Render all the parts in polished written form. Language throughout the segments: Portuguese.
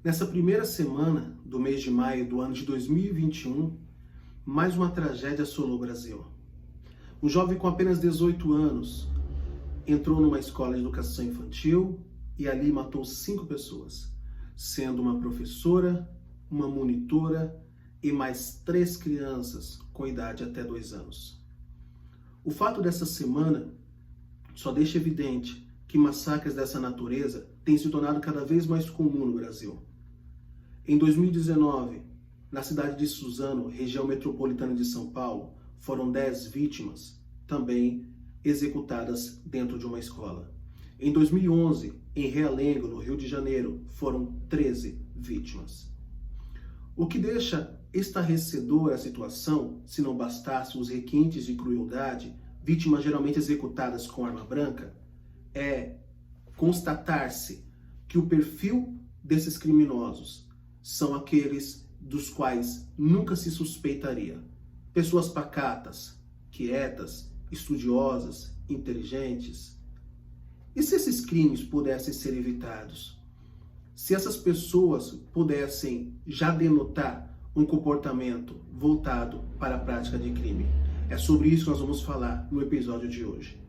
Nessa primeira semana do mês de maio do ano de 2021, mais uma tragédia assolou o Brasil. Um jovem com apenas 18 anos entrou numa escola de educação infantil e ali matou 5 pessoas, sendo uma professora, uma monitora e mais 3 crianças com idade até 2 anos. O fato dessa semana só deixa evidente que massacres dessa natureza têm se tornado cada vez mais comum no Brasil. Em 2019, na cidade de Suzano, região metropolitana de São Paulo, foram 10 vítimas, também executadas dentro de uma escola. Em 2011, em Realengo, no Rio de Janeiro, foram 13 vítimas. O que deixa estarrecedora a situação, se não bastasse os requintes de crueldade, vítimas geralmente executadas com arma branca, é constatar-se que o perfil desses criminosos são aqueles dos quais nunca se suspeitaria. Pessoas pacatas, quietas, estudiosas, inteligentes. E se esses crimes pudessem ser evitados? Se essas pessoas pudessem já denotar um comportamento voltado para a prática de crime? É sobre isso que nós vamos falar no episódio de hoje.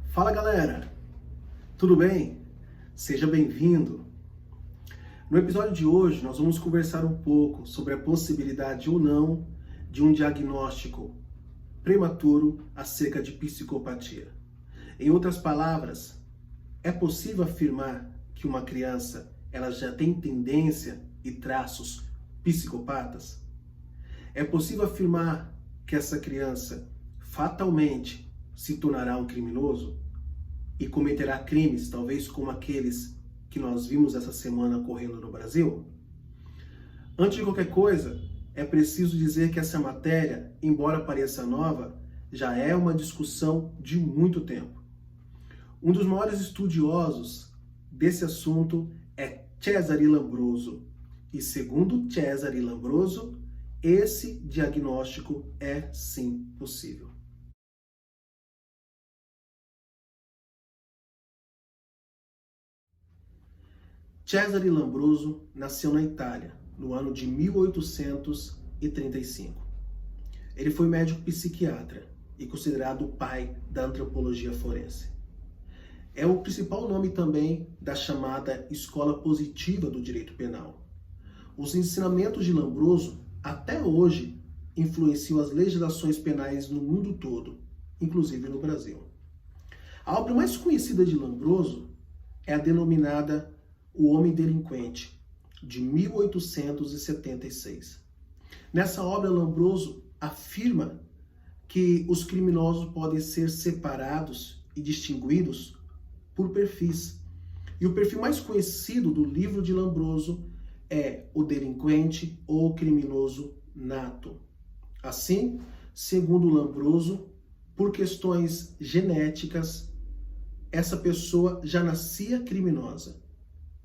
Fala galera, tudo bem? Seja bem-vindo! No episódio de hoje nós vamos conversar um pouco sobre a possibilidade ou não de um diagnóstico prematuro acerca de psicopatia. Em outras palavras, é possível afirmar que uma criança ela já tem tendência e traços psicopatas? É possível afirmar que essa criança fatalmente se tornará um criminoso e cometerá crimes, talvez como aqueles que nós vimos essa semana ocorrendo no Brasil? Antes de qualquer coisa, é preciso dizer que essa matéria, embora pareça nova, já é uma discussão de muito tempo. Um dos maiores estudiosos desse assunto é Cesare Lombroso. E segundo Cesare Lombroso, esse diagnóstico é sim possível. Cesare Lombroso nasceu na Itália, no ano de 1835. Ele foi médico psiquiatra e considerado o pai da antropologia forense. É o principal nome também da chamada escola positiva do direito penal. Os ensinamentos de Lombroso, até hoje, influenciam as legislações penais no mundo todo, inclusive no Brasil. A obra mais conhecida de Lombroso é a denominada O Homem Delinquente, de 1876. Nessa obra, Lombroso afirma que os criminosos podem ser separados e distinguidos por perfis. E o perfil mais conhecido do livro de Lombroso é o delinquente ou criminoso nato. Assim, segundo Lombroso, por questões genéticas, essa pessoa já nascia criminosa.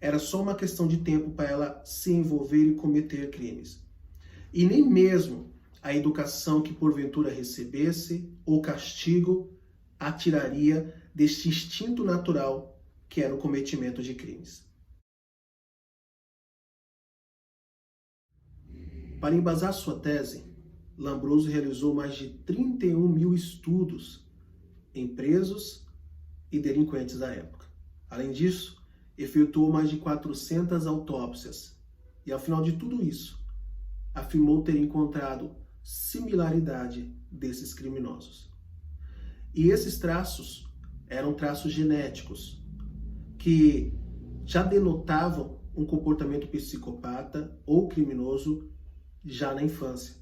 Era só uma questão de tempo para ela se envolver e cometer crimes. E nem mesmo a educação que porventura recebesse ou castigo a tiraria deste instinto natural que era o cometimento de crimes. Para embasar sua tese, Lombroso realizou mais de 31 mil estudos em presos e delinquentes da época. Além disso, efetuou mais de 400 autópsias e, ao final de tudo isso, afirmou ter encontrado similaridade desses criminosos. E esses traços eram traços genéticos que já denotavam um comportamento psicopata ou criminoso já na infância.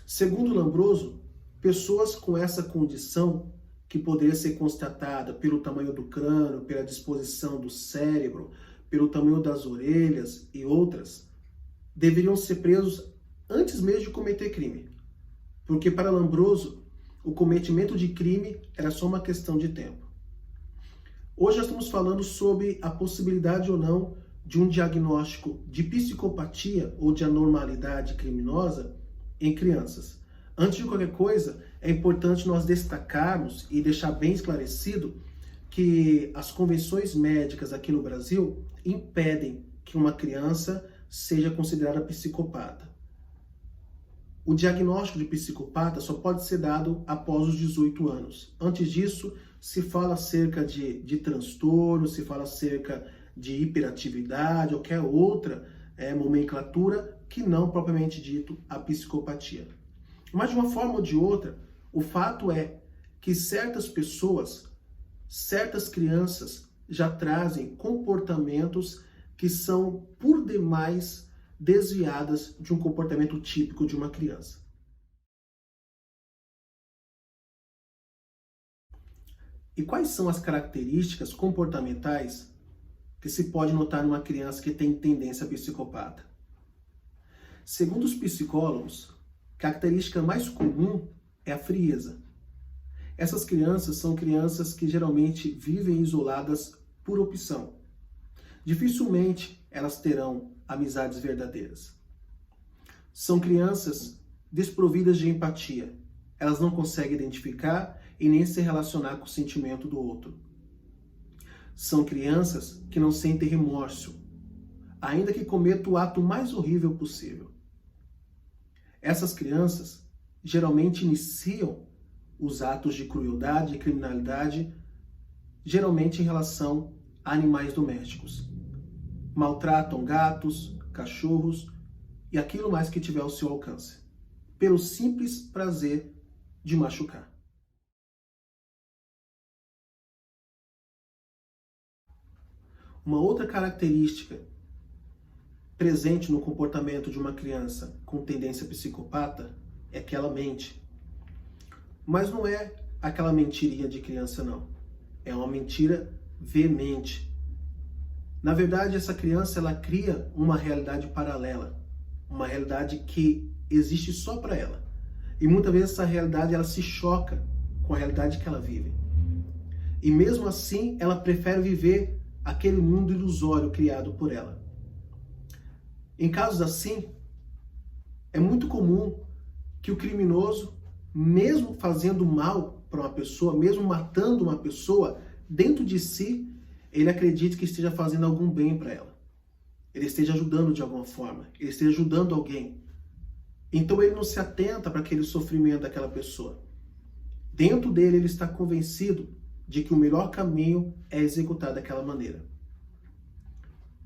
Segundo Lombroso, pessoas com essa condição, que poderia ser constatada pelo tamanho do crânio, pela disposição do cérebro, pelo tamanho das orelhas e outras, deveriam ser presos antes mesmo de cometer crime. Porque para Lombroso, o cometimento de crime era só uma questão de tempo. Hoje nós estamos falando sobre a possibilidade ou não de um diagnóstico de psicopatia ou de anormalidade criminosa em crianças. Antes de qualquer coisa, é importante nós destacarmos e deixar bem esclarecido que as convenções médicas aqui no Brasil impedem que uma criança seja considerada psicopata. O diagnóstico de psicopata só pode ser dado após os 18 anos. Antes disso, se fala acerca de transtorno, se fala acerca de hiperatividade, ou qualquer outra nomenclatura que não propriamente dito a psicopatia. Mas de uma forma ou de outra, o fato é que certas pessoas, certas crianças já trazem comportamentos que são por demais desviadas de um comportamento típico de uma criança. E quais são as características comportamentais que se pode notar numa criança que tem tendência psicopata? Segundo os psicólogos, a característica mais comum é a frieza. Essas crianças são crianças que geralmente vivem isoladas por opção. Dificilmente elas terão amizades verdadeiras. São crianças desprovidas de empatia. Elas não conseguem identificar e nem se relacionar com o sentimento do outro. São crianças que não sentem remorso, ainda que cometam o ato mais horrível possível. Essas crianças geralmente iniciam os atos de crueldade e criminalidade, geralmente em relação a animais domésticos. Maltratam gatos, cachorros e aquilo mais que tiver ao seu alcance, pelo simples prazer de machucar. Uma outra característica presente no comportamento de uma criança com tendência psicopata é que ela mente. Mas não é aquela mentirinha de criança, não. É uma mentira veemente. Na verdade, essa criança ela cria uma realidade paralela, uma realidade que existe só para ela. E muitas vezes essa realidade ela se choca com a realidade que ela vive. E mesmo assim, ela prefere viver aquele mundo ilusório criado por ela. Em casos assim, é muito comum que o criminoso, mesmo fazendo mal para uma pessoa, mesmo matando uma pessoa, dentro de si, ele acredite que esteja fazendo algum bem para ela. Ele esteja ajudando de alguma forma, ele esteja ajudando alguém. Então ele não se atenta para aquele sofrimento daquela pessoa. Dentro dele ele está convencido de que o melhor caminho é executar daquela maneira.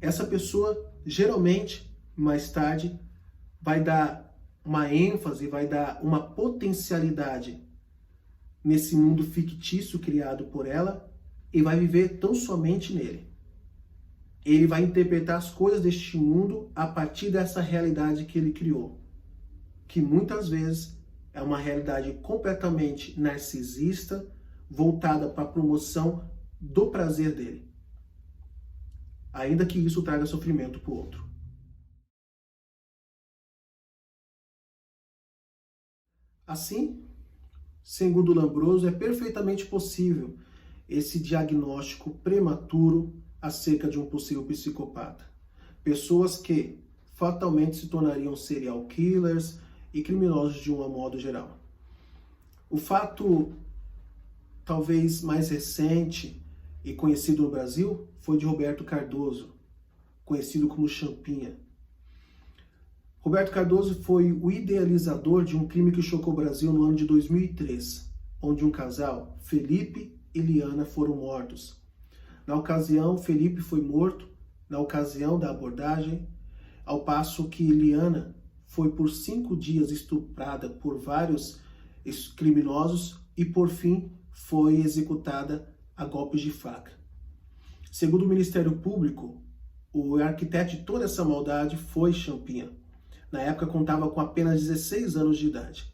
Essa pessoa, geralmente, mais tarde, vai dar uma ênfase, vai dar uma potencialidade nesse mundo fictício criado por ela e vai viver tão somente nele. Ele vai interpretar as coisas deste mundo a partir dessa realidade que ele criou, que muitas vezes é uma realidade completamente narcisista, voltada para a promoção do prazer dele, ainda que isso traga sofrimento para o outro. Assim, segundo Lombroso, é perfeitamente possível esse diagnóstico prematuro acerca de um possível psicopata. Pessoas que fatalmente se tornariam serial killers e criminosos de um modo geral. O fato talvez mais recente e conhecido no Brasil foi de Roberto Cardoso, conhecido como Champinha. Roberto Cardoso foi o idealizador de um crime que chocou o Brasil no ano de 2003, onde um casal, Felipe e Liana, foram mortos. Na ocasião, Felipe foi morto na ocasião da abordagem, ao passo que Liana foi por 5 dias estuprada por vários criminosos e, por fim, foi executada a golpes de faca. Segundo o Ministério Público, o arquiteto de toda essa maldade foi Champinha. Na época contava com apenas 16 anos de idade.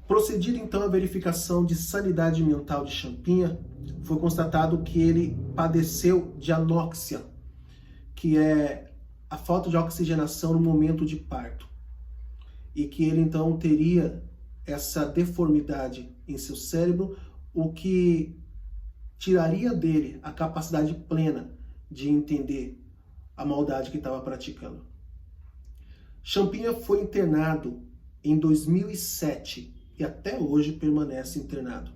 Procedida então a verificação de sanidade mental de Champinha, foi constatado que ele padeceu de anóxia, que é a falta de oxigenação no momento de parto, e que ele então teria essa deformidade em seu cérebro, o que tiraria dele a capacidade plena de entender a maldade que estava praticando. Champinha foi internado em 2007 e até hoje permanece internado,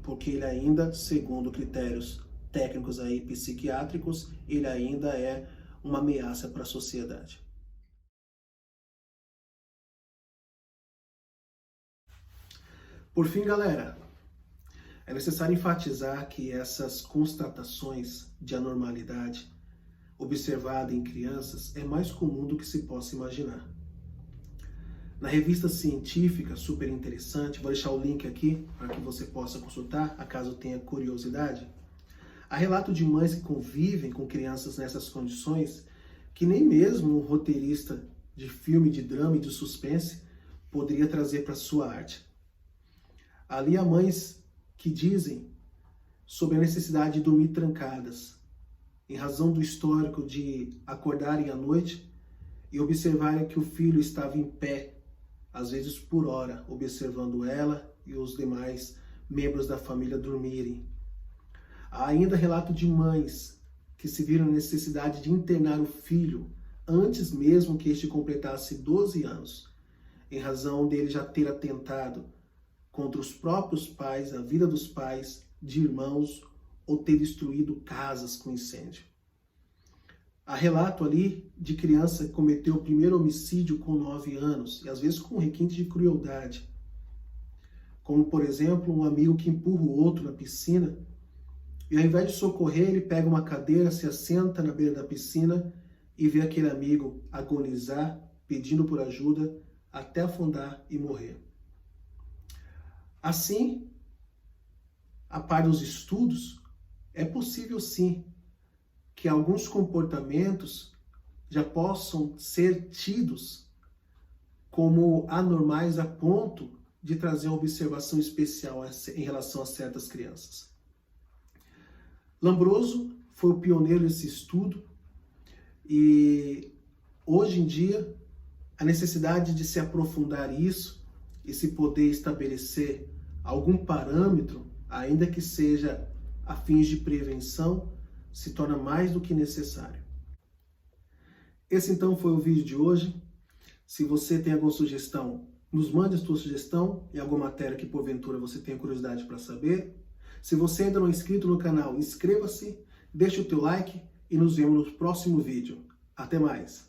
porque ele ainda, segundo critérios técnicos aí psiquiátricos, ele ainda é uma ameaça para a sociedade. Por fim, galera, é necessário enfatizar que essas constatações de anormalidade observada em crianças é mais comum do que se possa imaginar. Na revista científica, super interessante, vou deixar o link aqui para que você possa consultar, acaso tenha curiosidade. Há relato de mães que convivem com crianças nessas condições que nem mesmo um roteirista de filme de drama e de suspense poderia trazer para sua arte. Ali há mães que dizem sobre a necessidade de dormir trancadas, em razão do histórico de acordarem à noite e observarem que o filho estava em pé, às vezes por hora, observando ela e os demais membros da família dormirem. Há ainda relato de mães que se viram na necessidade de internar o filho antes mesmo que este completasse 12 anos, em razão dele já ter atentado contra os próprios pais, a vida dos pais, de irmãos, ou ter destruído casas com incêndio. Há relato ali de criança que cometeu o primeiro homicídio com 9 anos, e às vezes com requinte de crueldade. Como, por exemplo, um amigo que empurra o outro na piscina, e ao invés de socorrer, ele pega uma cadeira, se assenta na beira da piscina e vê aquele amigo agonizar, pedindo por ajuda, até afundar e morrer. Assim, a par dos estudos, é possível sim que alguns comportamentos já possam ser tidos como anormais a ponto de trazer uma observação especial em relação a certas crianças. Lombroso foi o pioneiro nesse estudo e hoje em dia a necessidade de se aprofundar isso e se poder estabelecer algum parâmetro, ainda que seja a fins de prevenção, se torna mais do que necessário. Esse então foi o vídeo de hoje. Se você tem alguma sugestão, nos mande a sua sugestão em alguma matéria que porventura você tenha curiosidade para saber. Se você ainda não é inscrito no canal, inscreva-se, deixe o teu like e nos vemos no próximo vídeo. Até mais!